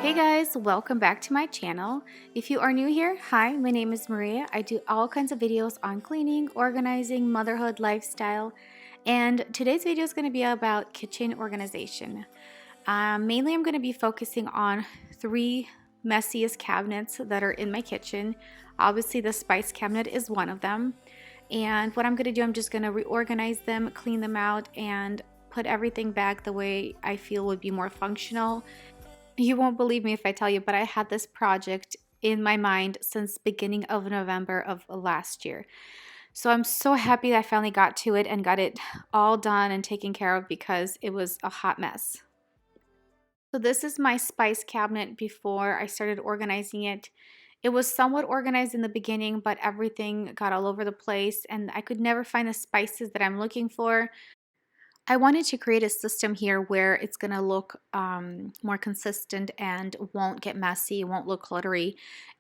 Hey guys, welcome back to my channel. If you are new here, hi, my name is Maria. I do all kinds of videos on cleaning, organizing, motherhood, lifestyle, and today's video is going to be about kitchen organization. Mainly I'm going to be focusing on three messiest cabinets that are in my kitchen. Obviously the spice cabinet is one of them. And what I'm going to do, I'm just going to reorganize them, clean them out, and put everything back the way I feel would be more functional. You won't believe me if I tell you, but I had this project in my mind since beginning of November of last year. So I'm so happy that I finally got to it and got it all done and taken care of because it was a hot mess. So this is my spice cabinet before I started organizing it. It was somewhat organized in the beginning, but everything got all over the place and I could never find the spices that I'm looking for. I wanted to create a system here where it's going to look more consistent and won't get messy, won't look cluttery.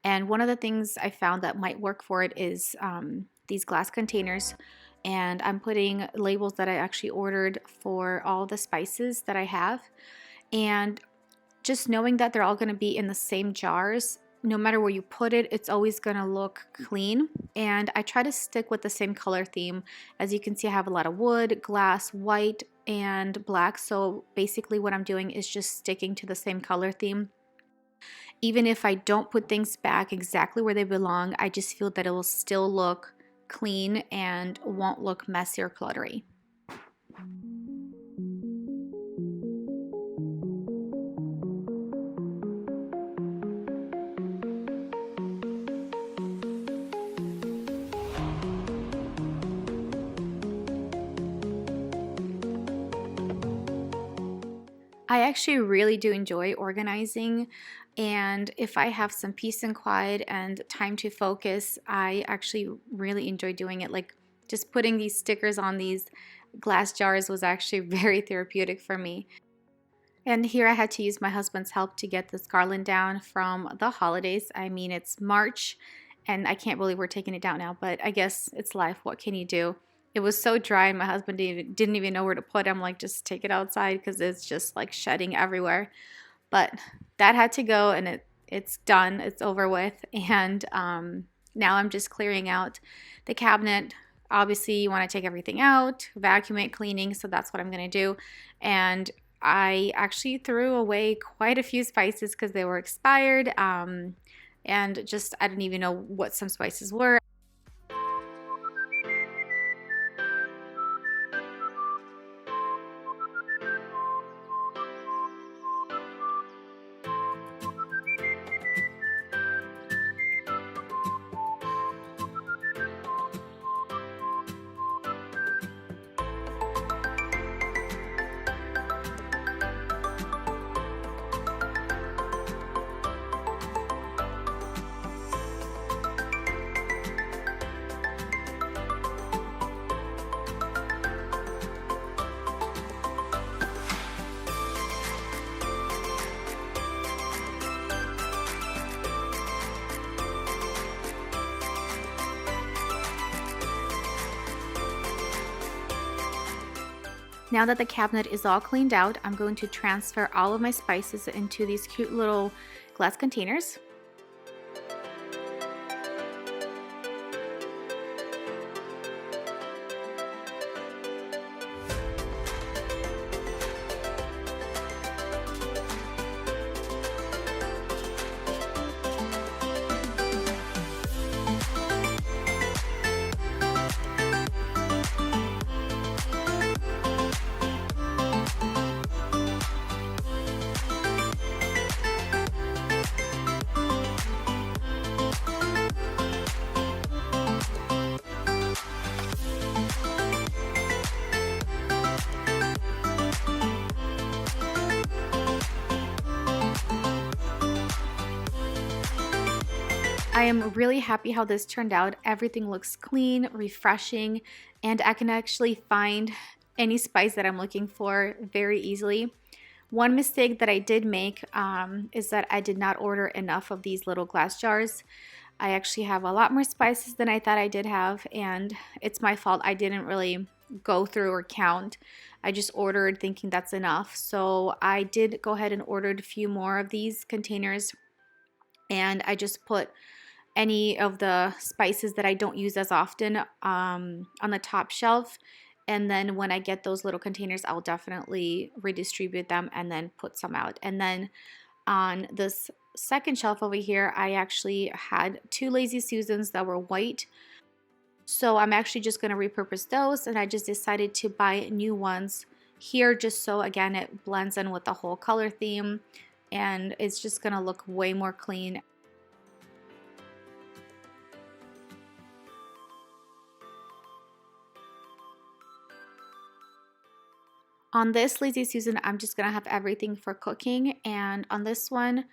And one of the things I found that might work for it is these glass containers. And I'm putting labels that I actually ordered for all the spices that I have. And just knowing that they're all going to be in the same jars, no matter where you put it, it's always going to look clean. And I try to stick with the same color theme. As you can see, I have a lot of wood, glass, white, and black. So basically what I'm doing is just sticking to the same color theme. Even if I don't put things back exactly where they belong, I just feel that it will still look clean and won't look messy or cluttery. I actually really do enjoy organizing, and if I have some peace and quiet and time to focus, I actually really enjoy doing it. Like just putting these stickers on these glass jars was actually very therapeutic for me. And here I had to use my husband's help to get this garland down from the holidays. I mean, it's March and I can't believe we're taking it down now, but I guess it's life. What can you do? It was so dry and my husband didn't even know where to put it. I'm like, just take it outside because it's just like shedding everywhere. But that had to go and it's done. It's over with. And now I'm just clearing out the cabinet. Obviously, you want to take everything out, vacuum it, cleaning. So that's what I'm going to do. And I actually threw away quite a few spices because they were expired. And just I didn't even know what some spices were. Now that the cabinet is all cleaned out, I'm going to transfer all of my spices into these cute little glass containers. I am really happy how this turned out. Everything looks clean, refreshing, and I can actually find any spice that I'm looking for very easily. One mistake that I did make is that I did not order enough of these little glass jars. I actually have a lot more spices than I thought I did have, and it's my fault. I didn't really go through or count. I just ordered thinking that's enough. So I did go ahead and ordered a few more of these containers, and I just put any of the spices that I don't use as often on the top shelf. And then when I get those little containers, I'll definitely redistribute them and then put some out. And then on this second shelf over here, I actually had 2 Lazy Susans that were white. So I'm actually just going to repurpose those, and I just decided to buy new ones here just so again it blends in with the whole color theme, and it's just going to look way more clean. On this Lazy Susan, I'm just going to have everything for cooking, and on this one,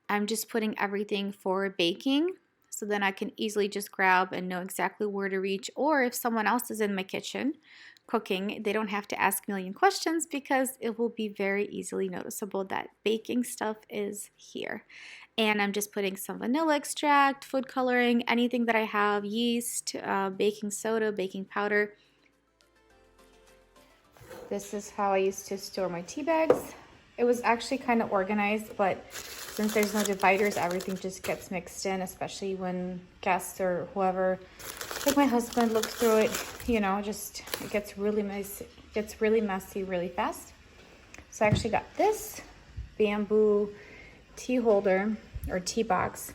I'm just putting everything for baking, so then I can easily just grab and know exactly where to reach, or if someone else is in my kitchen cooking, they don't have to ask a million questions because it will be very easily noticeable that baking stuff is here. And I'm just putting some vanilla extract, food coloring, anything that I have, yeast, baking soda, baking powder. This is how I used to store my tea bags. It was actually kind of organized, but since there's no dividers, everything just gets mixed in, especially when guests or whoever, like my husband, looks through it, you know, just it gets really messy really fast. So I actually got this bamboo tea holder or tea box,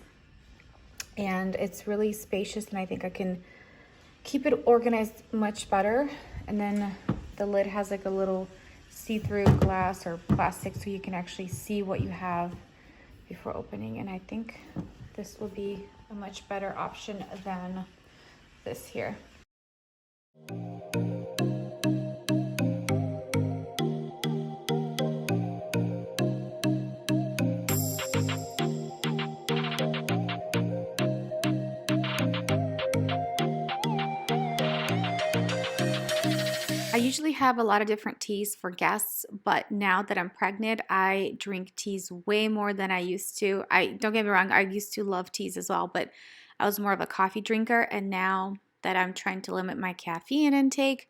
and it's really spacious, and I think I can keep it organized much better. And then the lid has like a little see-through glass or plastic so you can actually see what you have before opening, and I think this will be a much better option than this here. I usually have a lot of different teas for guests, but now that I'm pregnant, I drink teas way more than I used to. Don't get me wrong, I used to love teas as well, but I was more of a coffee drinker, and now that I'm trying to limit my caffeine intake,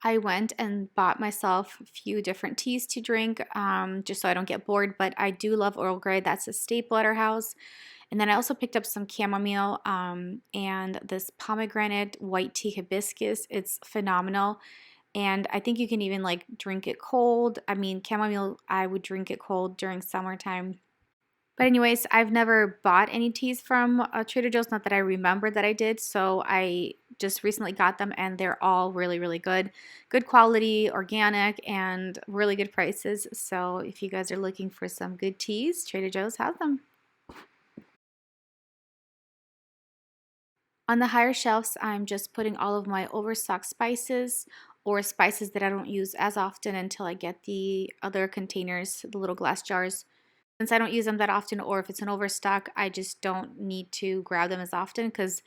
I went and bought myself a few different teas to drink, just so I don't get bored. But I do love Earl Grey. That's a staple at our house. And then I also picked up some chamomile and this pomegranate white tea hibiscus. It's phenomenal. And I think you can even like drink it cold. I mean, chamomile, I would drink it cold during summertime. But anyways, I've never bought any teas from Trader Joe's, not that I remember that I did. So I just recently got them, and they're all really, really good. Good quality, organic, and really good prices. So if you guys are looking for some good teas, Trader Joe's has them. On the higher shelves, I'm just putting all of my overstock spices or spices that I don't use as often until I get the other containers, the little glass jars. Since I don't use them that often, or if it's an overstock, I just don't need to grab them as often because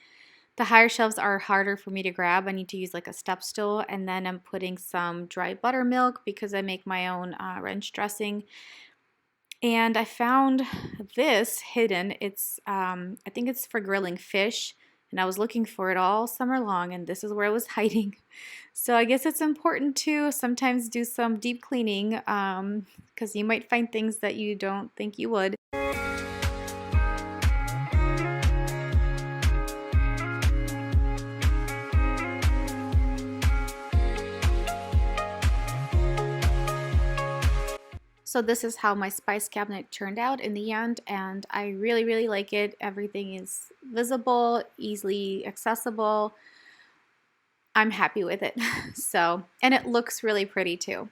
the higher shelves are harder for me to grab. I need to use like a step stool, and then I'm putting some dry buttermilk because I make my own ranch dressing. And I found this hidden. It's I think it's for grilling fish, and I was looking for it all summer long, and this is where it was hiding. So I guess it's important to sometimes do some deep cleaning because you might find things that you don't think you would. So this is how my spice cabinet turned out in the end, and I really, really like it. Everything is visible, easily accessible. I'm happy with it. So, and it looks really pretty too.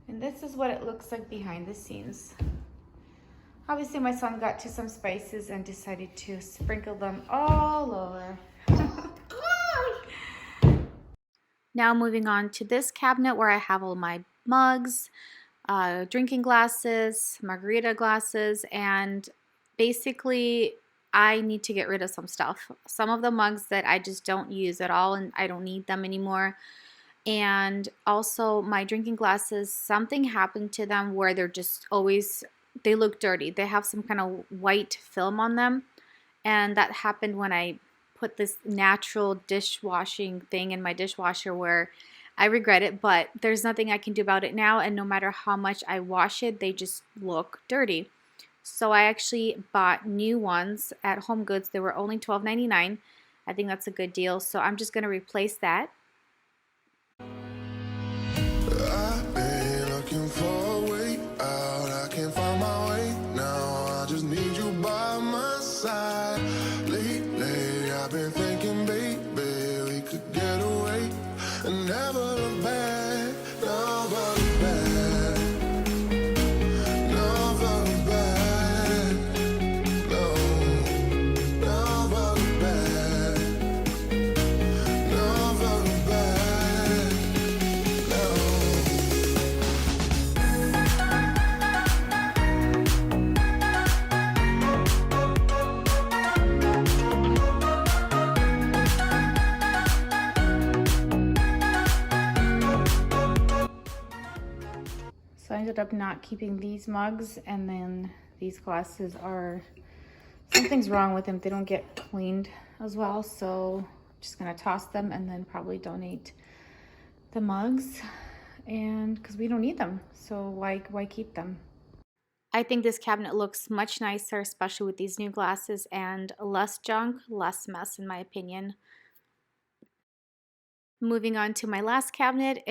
And this is what it looks like behind the scenes. Obviously my son got to some spices and decided to sprinkle them all over. Now moving on to this cabinet where I have all my mugs, drinking glasses, margarita glasses, and basically I need to get rid of some stuff. Some of the mugs that I just don't use at all and I don't need them anymore. And also my drinking glasses, something happened to them where they're just always, they look dirty. They have some kind of white film on them. And that happened when I put this natural dishwashing thing in my dishwasher where I regret it, but there's nothing I can do about it now, and no matter how much I wash it, they just look dirty. So I actually bought new ones at Home Goods. They were only $12.99. I think that's a good deal. So I'm just going to replace that. I've been looking for a way out. I can't find my way now. I just need you by my side. Lately, I've been thinking, baby, we could get away and never look back. Never look back. Never look back. No, never look back. Never look back. No. So I ended up not keeping these mugs, and then these glasses are, something's wrong with them. They don't get cleaned as well, so I'm just gonna toss them and then probably donate the mugs, and because we don't need them, so why keep them? I think this cabinet looks much nicer, especially with these new glasses, and less junk, less mess in my opinion. Moving on to my last cabinet,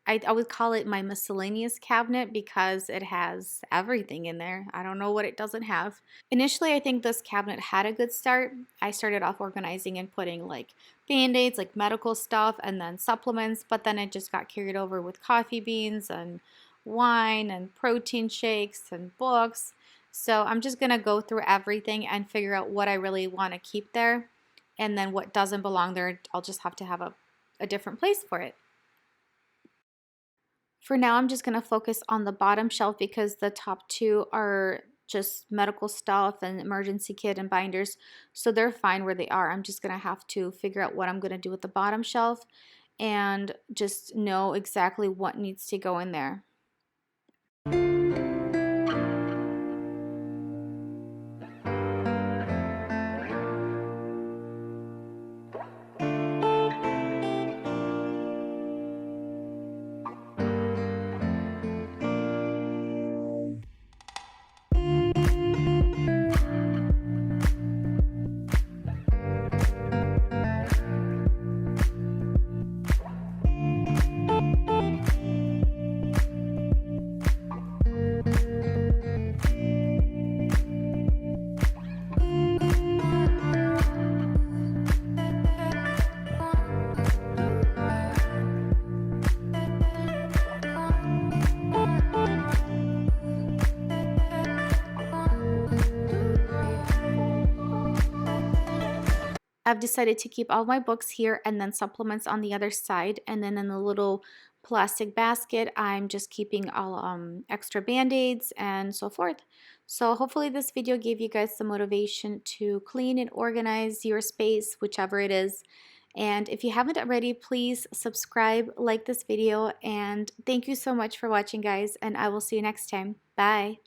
I would call it my miscellaneous cabinet because it has everything in there. I don't know what it doesn't have. Initially, I think this cabinet had a good start. I started off organizing and putting like band-aids, like medical stuff, and then supplements, but then it just got carried over with coffee beans and wine and protein shakes and books. So I'm just gonna go through everything and figure out what I really want to keep there, and then what doesn't belong there, I'll just have to have a different place for it. For now, I'm just going to focus on the bottom shelf because the top two are just medical stuff and emergency kit and binders, so they're fine where they are. I'm just going to have to figure out what I'm going to do with the bottom shelf and just know exactly what needs to go in there. I've decided to keep all my books here and then supplements on the other side, and then in the little plastic basket I'm just keeping all extra band-aids and so forth. So hopefully this video gave you guys some motivation to clean and organize your space, whichever it is. And if you haven't already, please subscribe, like this video, and thank you so much for watching, guys, and I will see you next time. Bye.